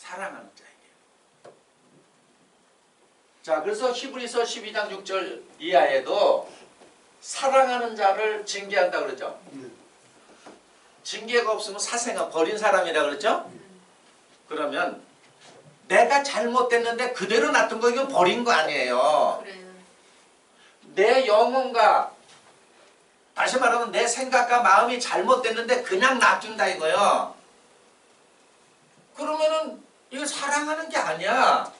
사랑하는 자에게. 자, 그래서 히브리서 12장 6절 이하에도 사랑하는 자를 징계한다 그러죠. 징계가 없으면 사생아 버린 사람이라 그랬죠. 그러면 내가 잘못됐는데 그대로 놔둔 거 이건 버린 거 아니에요. 그래요. 내 영혼과 다시 말하면 내 생각과 마음이 잘못됐는데 그냥 놔둔다 이거요. 그러면은 이거 사랑하는 게 아니야.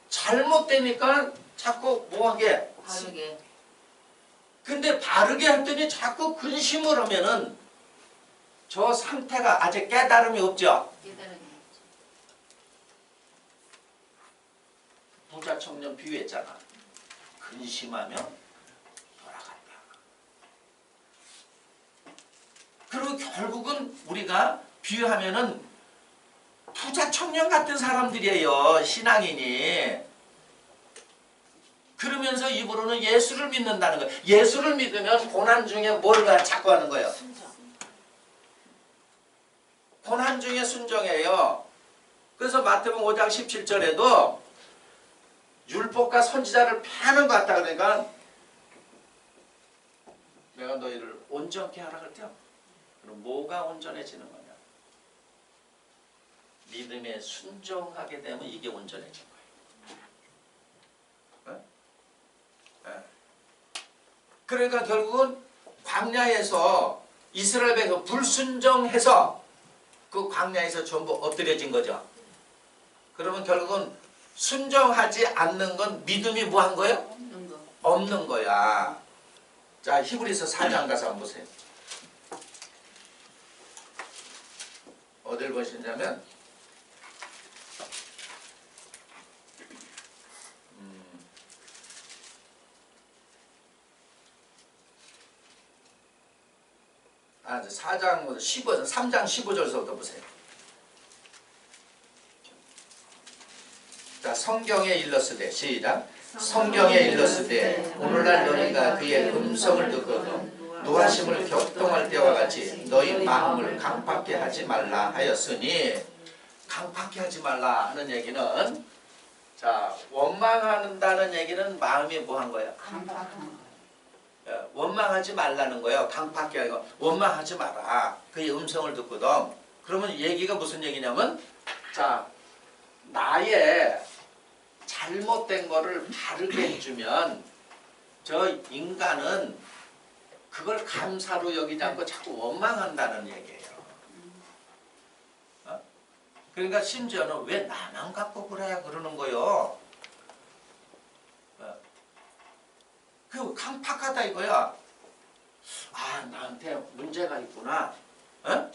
잘못되니까 자꾸 뭐하게 바르게. 근데 바르게 했더니 자꾸 근심을 하면은 저 상태가 아직 깨달음이 없죠. 깨달음이 없죠. 부자 청년 비유했잖아. 근심하며 돌아간다. 그리고 결국은 우리가 비유하면은 부자 청년 같은 사람들이에요. 신앙인이. 그러면서 입으로는 예수를 믿는다는 거예요. 예수를 믿으면 고난 중에 뭘 자꾸 하는 거예요? 순정. 고난 중에 순종해요. 그래서 마태복음 5장 17절에도 율법과 선지자를 패하는 것 같다 그러니까 내가 너희를 온전케 하라 그랬죠. 그럼 뭐가 온전해지는 거냐? 믿음에 순종하게 되면 이게 온전해진 거예요. 그러니까 결국은 광야에서 이스라엘 백성 불순종해서 그 광야에서 전부 엎드려진 거죠. 그러면 결국은 순종하지 않는 건 믿음이 뭐한 거예요? 없는 거. 없는 거야. 자, 히브리서 4장 가서 한번 보세요. 어딜 보시냐면 아, 4장 15절, 3장 15절서부터 보세요. 자, 성경에 일렀으되 시작. 성경에 일렀으되 오늘날 너희가 그의 음성을 듣거든 노하심을 격동할 때와 같이 너희 마음을 강팍게 하지 말라 하였으니, 강팍게 하지 말라 하는 얘기는, 자, 원망한다는 얘기는 마음이 뭐한 거예요? 강팍한 거. 원망하지 말라는 거예요. 강팍게 하고 원망하지 마라. 그의 음성을 듣거든. 그러면 얘기가 무슨 얘기냐면, 자, 나의 잘못된 거를 바르게 해주면 저 인간은 그걸 감사로 여기지 않고 자꾸 원망한다는 얘기예요. 그러니까 심지어는 왜 나만 갖고 그래 그러는 거요. 그 강팍하다 이거야. 아, 나한테 문제가 있구나. 어?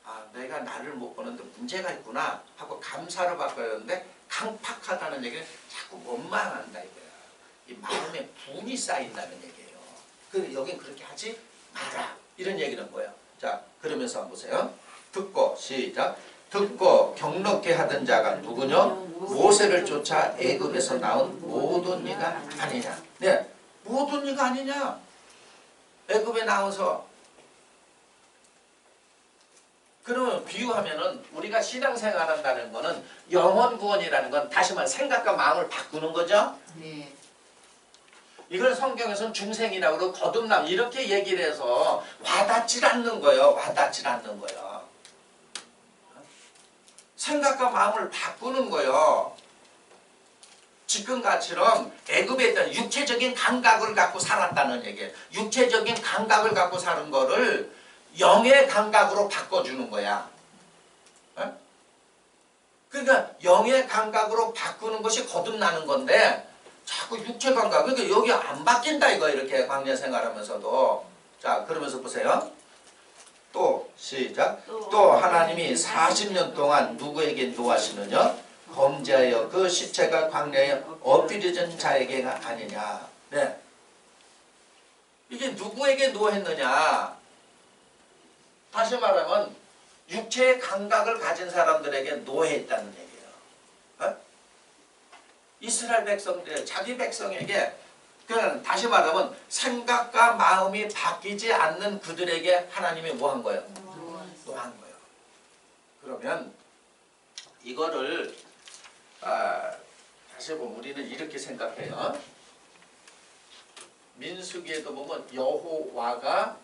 아, 내가 나를 못 보는데 문제가 있구나 하고 감사를 바꿔야 하는데, 강팍하다는 얘기는 자꾸 원망한다 이거야. 이 마음에 분이 쌓인다는 얘기예요. 그런데 여긴 그렇게 하지 마라 이런 얘기는 뭐야. 자, 그러면서 한번 보세요. 듣고 시작. 듣고 경록게 하던 자가 누구냐? 모세를 쫓아 애굽에서 나온 모든 이가 아니냐. 네, 모든 이가 아니냐. 애굽에 나와서. 그러면 비유하면은 우리가 신앙생활 한다는 거는 영혼 구원이라는 건 다시 말해 생각과 마음을 바꾸는 거죠. 네. 이걸 성경에서는 중생이라고 그러고 거듭남 이렇게 얘기를 해서 와닿질 않는 거예요. 와닿질 않는 거예요. 생각과 마음을 바꾸는 거예요. 지금같이럼 애굽에 있던 육체적인 감각을 갖고 살았다는 얘기예요. 육체적인 감각을 갖고 사는 거를 영의 감각으로 바꿔주는 거야. 그러니까 영의 감각으로 바꾸는 것이 거듭나는 건데 자꾸 육체 감각, 그러니까 여기 안 바뀐다 이거 이렇게 광야 생활하면서도. 자, 그러면서 보세요. 또 시작. 또 하나님이 40년 동안 누구에게 노하시느냐? 범죄하여 그 시체가 광야에 엎드려진 자에게가 아니냐. 네. 이게 누구에게 노했느냐? 다시 말하면 육체의 감각을 가진 사람들에게 노했다는 얘기예요. 어? 이스라엘 백성들, 자기 백성에게, 그냥 다시 말하면 생각과 마음이 바뀌지 않는 그들에게 하나님이 뭐 한 거예요? 노한 거예요. 그러면 이거를 다시 보면 우리는 이렇게 생각해요. 민수기에도 보면 여호와가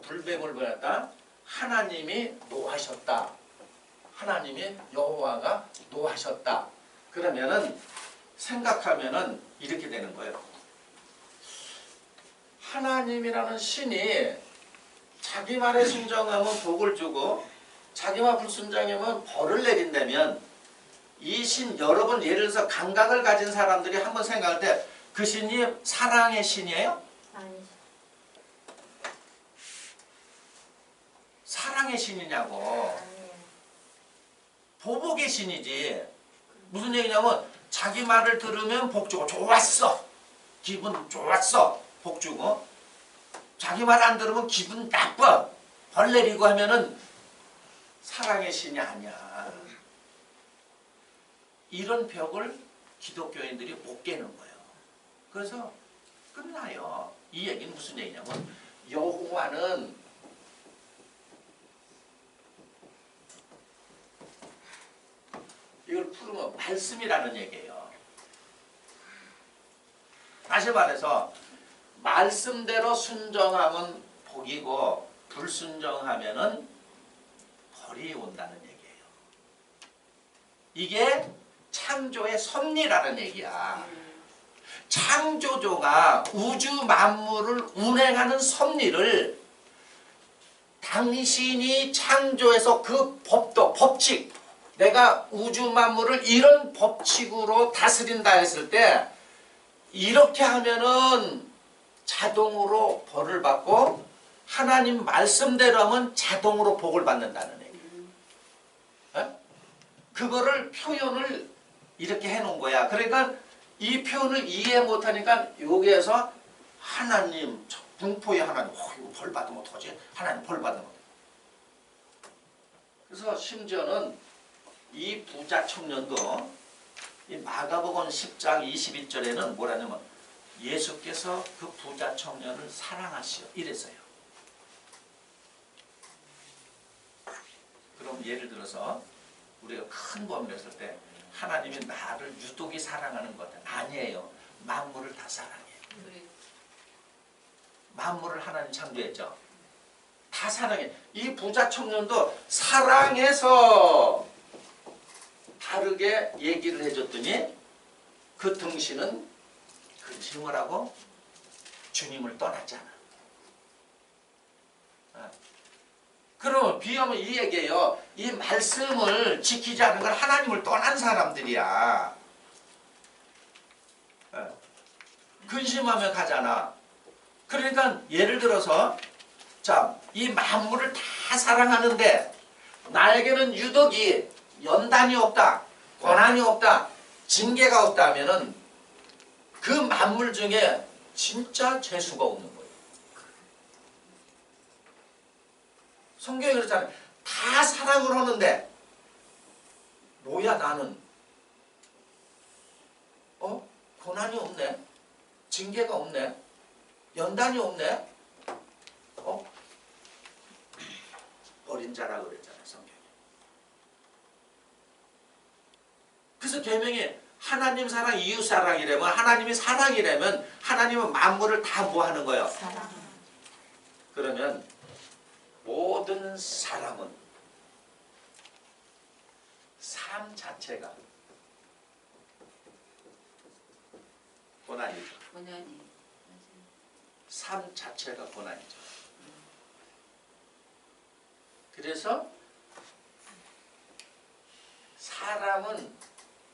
불뱀을 보냈다. 하나님이 노하셨다. 하나님이 여호와가 노하셨다. 그러면은 생각하면은 이렇게 되는 거예요. 하나님이라는 신이 자기 말에 순종하면 복을 주고 자기 말 불순종하면 벌을 내린다면 이 신 여러분 예를 들어서 감각을 가진 사람들이 한번 생각할 때 그 신이 사랑의 신이에요? 아니죠. 사랑의 신이냐고. 아니에요. 보복의 신이지. 무슨 얘기냐면 자기 말을 들으면 복 주고 좋았어. 기분 좋았어. 복 주고 자기 말 안 들으면 기분 나빠. 벌 내리고 하면은 사랑의 신이 아니야. 이런 벽을 기독교인들이 못 깨는 거예요. 그래서 끝나요. 이 얘기는 무슨 얘기냐면 여호와는 이걸 풀으면 말씀이라는 얘기예요. 다시 말해서 말씀대로 순종하면 복이고 불순종하면은 벌이 온다는 얘기예요. 이게 창조의 섭리라는 얘기야. 창조주가 우주 만물을 운행하는 섭리를 당신이 창조해서 그 법도 법칙 내가 우주 만물을 이런 법칙으로 다스린다 했을 때 이렇게 하면은 자동으로 벌을 받고 하나님 말씀대로 하면 자동으로 복을 받는다는 얘기예요. 그거를 표현을 이렇게 해놓은 거야. 그러니까 이 표현을 이해 못하니까 여기에서 하나님 분포의 하나님 이거 벌 받으면 어떡하지? 하나님 벌 받으면 그래서 심지어는 이 부자 청년도 이 마가복음 10장 21절에는 뭐라냐면 예수께서 그 부자 청년을 사랑하시오 이랬어요. 그럼 예를 들어서 우리가 큰 범위를 했을 때 하나님이 나를 유독이 사랑하는 것 아니에요. 만물을 다 사랑해요. 만물을 하나님 창조했죠. 다 사랑해. 이 부자 청년도 사랑해서 다르게 얘기를 해줬더니 그 등신은 뭐라고? 주님을 떠났잖아. 그러면 비하면 이 얘기예요. 이 말씀을 지키지 않은 건 하나님을 떠난 사람들이야. 근심하며 가잖아. 그러니까 예를 들어서 자, 이 만물을 다 사랑하는데 나에게는 유독이 연단이 없다. 고난이 없다. 징계가 없다 하면은 그 만물 중에 진짜 재수가 없는 거예요. 성경이 그렇잖아요. 다 사랑을 하는데 뭐야 나는 고난이 없네. 징계가 없네. 연단이 없네. 버린 자라고 그랬잖아요. 성경이. 그래서 계명이 하나님 사랑, 이웃 사랑이라면 하나님이 사랑이라면 하나님은 만물을 다 뭐 하는 거예요? 사랑. 그러면 모든 사람은 삶 자체가 고난이죠. 고난이. 삶 자체가 고난이죠. 그래서 사람은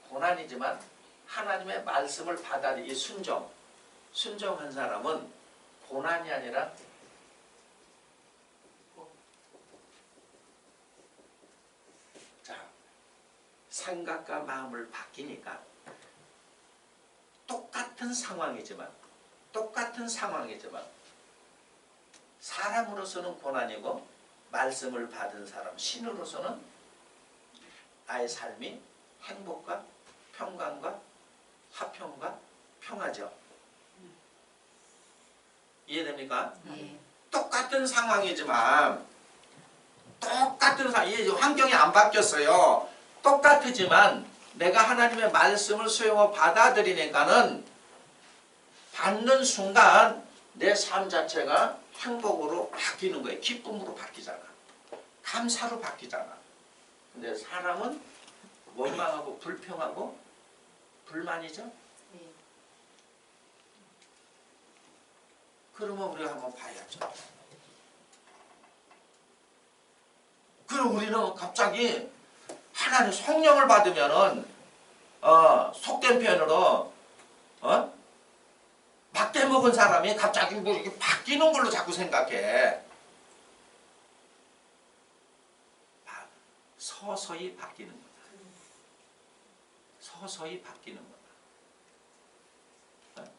고난이지만 하나님의 말씀을 받아들이 순종한 사람은 고난이 아니라 자 생각과 마음을 바뀌니까 똑같은 상황이지만 사람으로서는 고난이고 말씀을 받은 사람 신으로서는 나의 삶이 행복과 평강과 화평과 평화죠. 이해됩니까? 네. 똑같은 상황이지만 똑같은 상황 안 바뀌었어요. 똑같지만 내가 하나님의 말씀을 수용하고 받아들이니까는 받는 순간 내 삶 자체가 행복으로 바뀌는 거예요. 기쁨으로 바뀌잖아. 감사로 바뀌잖아. 근데 사람은 원망하고 불평하고 불만이죠. 네. 그러면 우리가 한번 봐야죠. 그럼 우리는 갑자기 하나님 성령을 받으면은 속된 표현으로 막대 먹은 사람이 갑자기 뭐 이렇게 바뀌는 걸로 자꾸 생각해. 서서히 바뀌는 거다. 서서히 바뀌는 거다.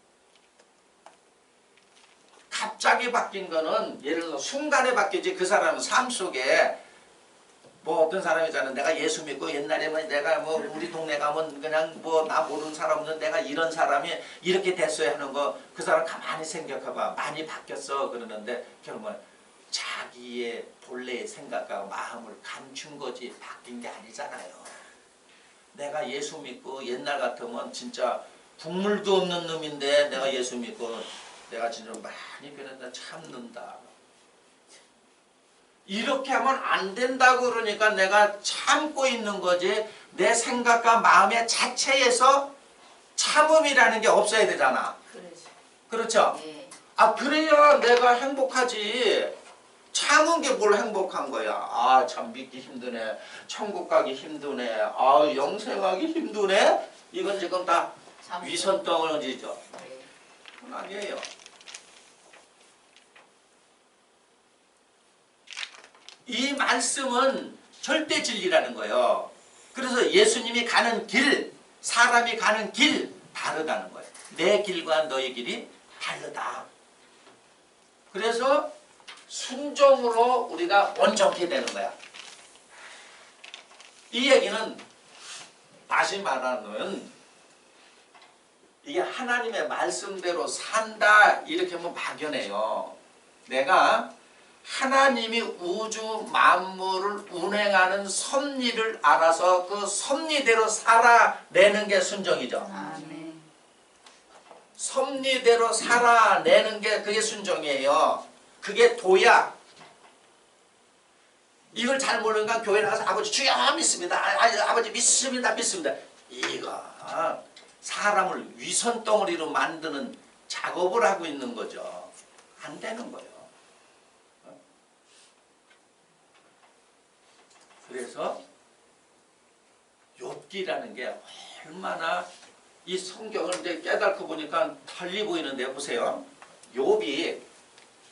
갑자기 바뀐 거는 예를 들어 순간에 바뀌지, 그 사람은 삶 속에 뭐 어떤 사람이잖아. 내가 예수 믿고 옛날에 뭐 내가 뭐 우리 동네 가면 그냥 뭐 나 모르는 사람 없는 내가 이런 사람이 이렇게 됐어야 하는 거, 그 사람 가만히 생각해봐. 많이 바뀌었어. 그러는데 결국은 자기의 본래의 생각과 마음을 감춘 거지 바뀐 게 아니잖아요. 내가 예수 믿고 옛날 같으면 진짜 국물도 없는 놈인데 내가 예수 믿고 내가 진짜 많이 변했다. 참는다. 이렇게 하면 안 된다고 그러니까 내가 참고 있는 거지, 내 생각과 마음의 자체에서 참음이라는 게 없어야 되잖아. 그렇죠? 네. 그래야 내가 행복하지. 참은 게 뭘 행복한 거야. 참 믿기 힘드네. 천국 가기 힘드네. 영생하기 힘드네. 이건 지금 다 위선덩어리죠. 네. 그건 아니에요. 이 말씀은 절대 진리라는 거예요. 그래서 예수님이 가는 길, 사람이 가는 길 다르다는 거예요. 내 길과 너의 길이 다르다. 그래서 순종으로 우리가 온전케 되는 거야. 이 얘기는 다시 말하면 이게 하나님의 말씀대로 산다 이렇게 하면 막연해요. 내가 하나님이 우주 만물을 운행하는 섭리를 알아서 그 섭리대로 살아내는 게 순종이죠. 아멘. 섭리대로 살아내는 게 그게 순종이에요. 그게 도야. 이걸 잘 모르니까 교회 나가서 아버지 주여 믿습니다. 아버지 믿습니다. 믿습니다. 이거 사람을 위선덩어리로 만드는 작업을 하고 있는 거죠. 안 되는 거예요. 그래서 욥기라는 게 얼마나 이 성경을 이제 깨닫고 보니까 달리 보이는데 보세요. 욥이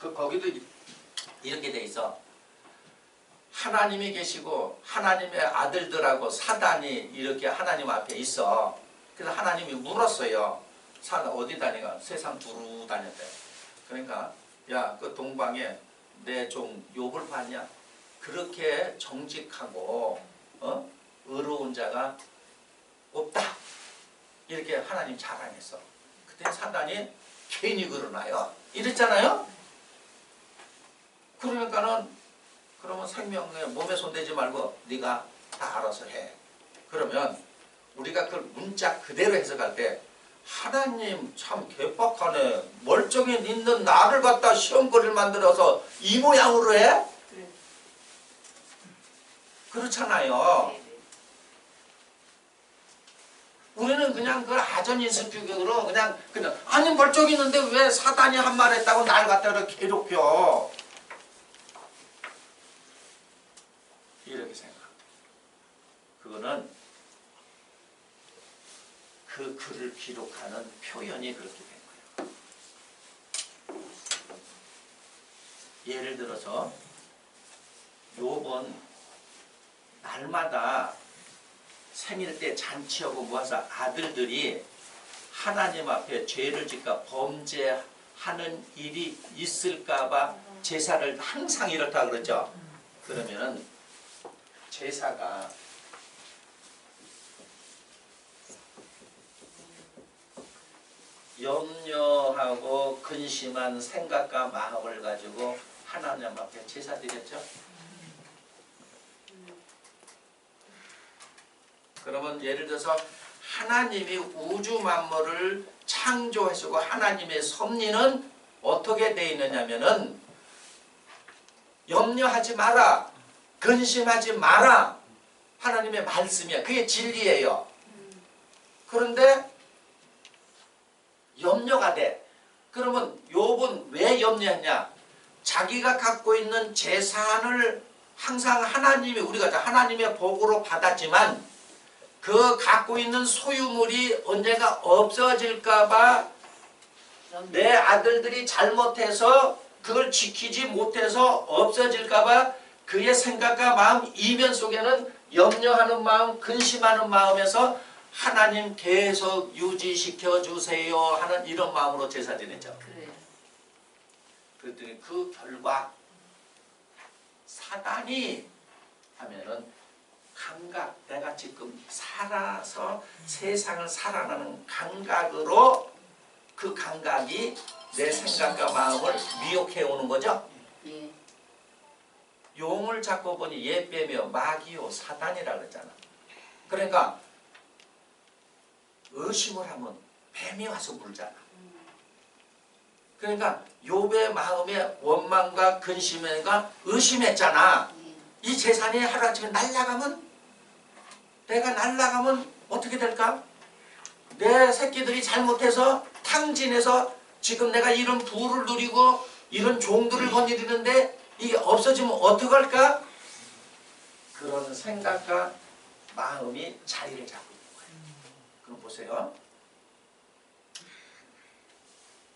거기도 이렇게 돼 있어. 하나님이 계시고 하나님의 아들들하고 사단이 이렇게 하나님 앞에 있어. 그래서 하나님이 물었어요. 사단 어디 다니가? 세상 두루 다녔대. 그러니까 야, 그 동방에 내 종 욥을 봤냐? 그렇게 정직하고 의로운 자가 없다. 이렇게 하나님 자랑했어. 그때 사단이 괜히 그러나요? 이랬잖아요. 그러니까는 그러면 생명에 몸에 손대지 말고 네가 다 알아서 해. 그러면 우리가 그걸 문자 그대로 해석할 때 하나님 참 개빡하네. 멀쩡히 있는 나를 갖다 시험거리를 만들어서 이 모양으로 해? 그렇잖아요. 우리는 그냥 그 아전인수격으로 그냥 아니 멀쩡히 있는데 왜 사단이 한 말 했다고 날 갖다 괴롭혀. 이렇게 생각. 그거는 그 글을 기록하는 표현이 그렇게 된 거예요. 예를 들어서 욥은 날마다 생일 때 잔치하고 모아서 아들들이 하나님 앞에 죄를 짓고 범죄하는 일이 있을까봐 제사를 항상 이렇다 그러죠. 그러면 제사가 염려하고 근심한 생각과 마음을 가지고 하나님 앞에 제사 드렸죠. 그러면 예를 들어서 하나님이 우주 만물을 창조하시고 하나님의 섭리는 어떻게 되어 있느냐면은 염려하지 마라, 근심하지 마라, 하나님의 말씀이야. 그게 진리예요. 그런데 염려가 돼. 그러면 욥은 왜 염려했냐? 자기가 갖고 있는 재산을 항상 하나님이, 우리가 하나님의 복으로 받았지만 그 갖고 있는 소유물이 언젠가 없어질까봐 내 아들들이 잘못해서 그걸 지키지 못해서 없어질까봐 그의 생각과 마음 이면 속에는 염려하는 마음, 근심하는 마음에서 하나님 계속 유지시켜 주세요 하는 이런 마음으로 제사 지내죠. 그래요. 그랬더니 그 결과 사단이 하면은 감각, 내가 지금 살아서 세상을 살아가는 감각으로 그 감각이 내 생각과 마음을 미혹해 오는 거죠. 예. 용을 잡고 보니 예빼며 마귀요 사단이라 그랬잖아. 그러니까 의심을 하면 뱀이 와서 물잖아. 그러니까 욥의 마음에 원망과 근심과 의심했잖아. 이 재산이 하루아침에 날아가면, 내가 날아가면 어떻게 될까? 내 새끼들이 잘못해서 탕진해서 지금 내가 이런 부를 누리고 이런 종들을 거느리는데 이게 없어지면 어떡할까? 그런 생각과 마음이 자리를 잡고 있는 거예요. 그럼 보세요.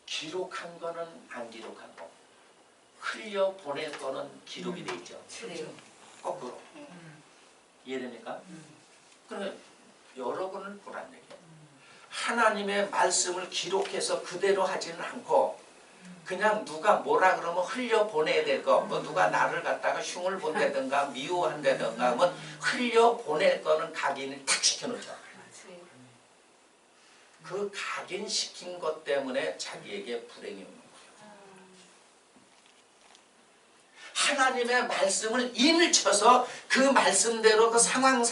기록한 거는 안 기록한 거, 흘려 보낼 거는 기록이 돼 있죠. 그래요. 거꾸로. 이해됩니까? 그러면 여러분을 보란 얘기예요. 하나님의 말씀을 기록해서 그대로 하지는 않고 그냥 누가 뭐라 그러면 흘려 보내야 될 거, 뭐 누가 나를 갖다가 흉을 본다든가 미워한다든가 하면 흘려 보낼 거는 각인을 탁 시켜놓죠. 그 각인시킨 것 때문에 자기에게 불행이 오는 거예요. 하나님의 말씀을 인을 쳐서 그 말씀대로 그 상황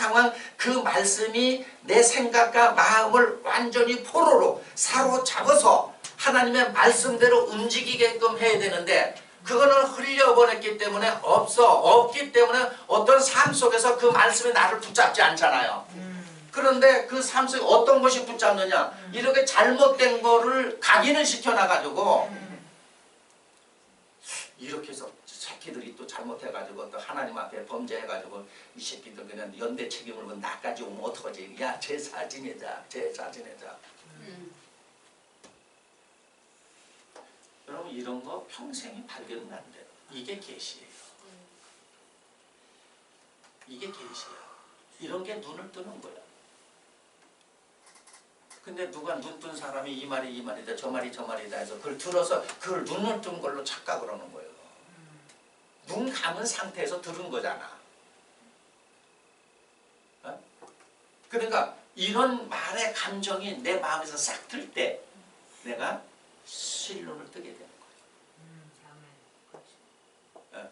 그 말씀이 내 생각과 마음을 완전히 포로로 사로잡아서 하나님의 말씀대로 움직이게끔 해야 되는데 그거는 흘려보냈기 때문에 없기 때문에 어떤 삶 속에서 그 말씀이 나를 붙잡지 않잖아요. 그런데 그 삶 속에 어떤 것이 붙잡느냐, 이렇게 잘못된 거를 각인을 시켜놔가지고 이렇게 해서 새끼들이 또 잘못해가지고 또 하나님 앞에 범죄해가지고 이 새끼들 그냥 연대 책임을 뭐 나까지 오면 어떡하지? 야, 제사 지내자. 여러분 이런 거 평생이 발견은 안 돼요. 이게 계시예요. 이게 계시예요. 이런 게 눈을 뜨는 거야. 근데 누가 눈 뜬 사람이 이 말이 이 말이다 저 말이 저 말이다 해서 그걸 들어서 그걸 눈을 뜬 걸로 착각을 하는 거예요. 눈 감은 상태에서 들은 거잖아. 어? 그러니까 이런 말의 감정이 내 마음에서 싹 들 때 내가 실눈을 뜨게 되는 거예요. 어.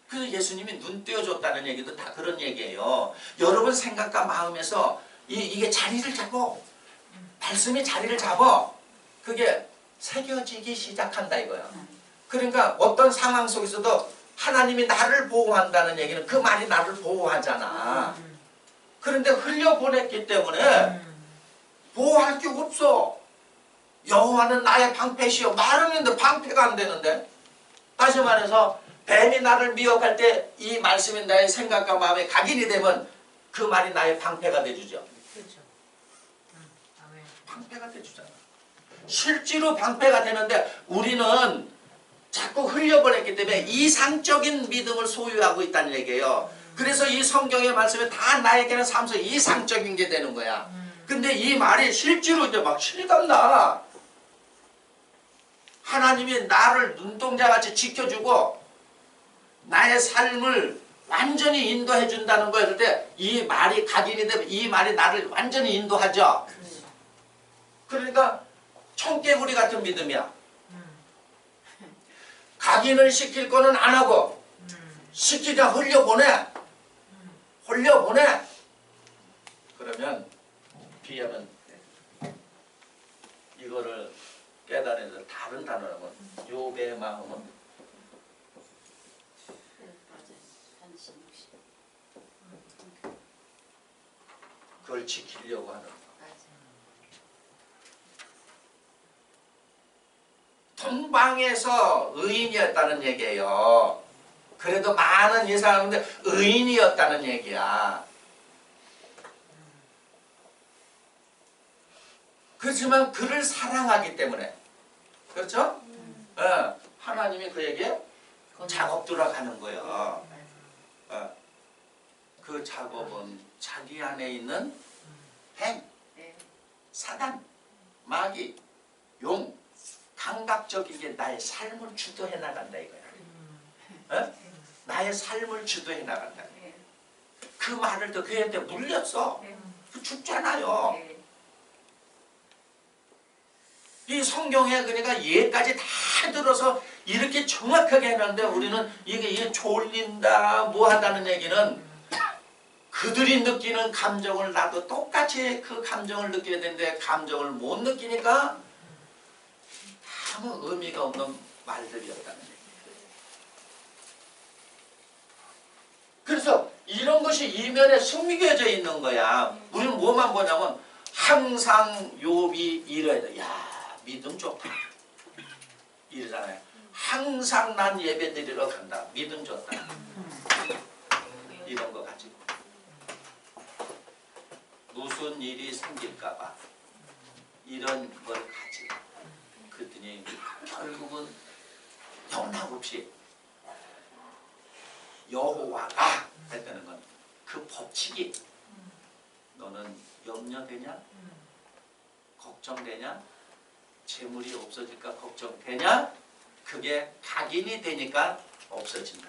그래서 예수님이 눈 띄워줬다는 얘기도 다 그런 얘기예요. 여러분 생각과 마음에서 이게 자리를 잡어. 말씀이 자리를 잡어. 그게 새겨지기 시작한다 이거야. 그러니까 어떤 상황 속에서도 하나님이 나를 보호한다는 얘기는 그 말이 나를 보호하잖아. 그런데 흘려보냈기 때문에 보호할 게 없어. 여호와는 나의 방패시여. 말은 했는데 방패가 안 되는데. 다시 말해서 뱀이 나를 미혹할 때 이 말씀이 나의 생각과 마음에 각인이 되면 그 말이 나의 방패가 돼주죠. 그렇죠. 방패가 돼주잖아. 실제로 방패가 되는데 우리는 자꾸 흘려보냈기 때문에 이상적인 믿음을 소유하고 있다는 얘기예요. 그래서 이 성경의 말씀이 다 나에게는 삶 속에 이상적인 게 되는 거야. 근데 이 말이 실제로 이제 막 실감나. 하나님이 나를 눈동자같이 지켜주고 나의 삶을 완전히 인도해 준다는 거예요. 그럴 때 이 말이 각인이 되면 이 말이 나를 완전히 인도하죠. 그러니까 청개구리 같은 믿음이야. 각인을 시킬 거는 안 하고 시키자 흘려보내. 홀려보내. 그러면 뒤에는 이거를 깨달아서 다른 단어라면 욥의 마음은 그걸 지키려고 하는 거. 동방에서 의인이었다는 얘기예요. 그래도 많은 이 사람인데 의인이었다는 얘기야. 그렇지만 그를 사랑하기 때문에. 그렇죠? 하나님이 그에게 작업 들어가는 거예요. 그 작업은 자기 안에 있는 뱀, 사단, 마귀, 용, 감각적인 게 나의 삶을 주도해 나간다 이거야. 나의 삶을 주도해 나간다. 그 말을 또 그한테 물렸어. 죽잖아요. 이 성경에 그러니까 얘까지 다 들어서 이렇게 정확하게 해놨는데 우리는 이게 졸린다 뭐 한다는 얘기는 그들이 느끼는 감정을 나도 똑같이 그 감정을 느껴야 되는데 감정을 못 느끼니까 아무 의미가 없는 말들이었다는 얘기예요. 그래서 이런 것이 이면에 숨겨져 있는 거야. 우리는 뭐만 보냐면 항상 욥이 이래야 돼. 야, 믿음 좋다. 이러잖아요. 항상 난 예배드리러 간다. 믿음 좋다. 이런 거 가지고. 무슨 일이 생길까봐. 이런 걸 가지고. 그랬더니 결국은 영락없이 여호와가 했다는 건 그 법칙이 너는 염려되냐? 걱정되냐? 재물이 없어질까 걱정되냐? 그게 각인이 되니까 없어진다.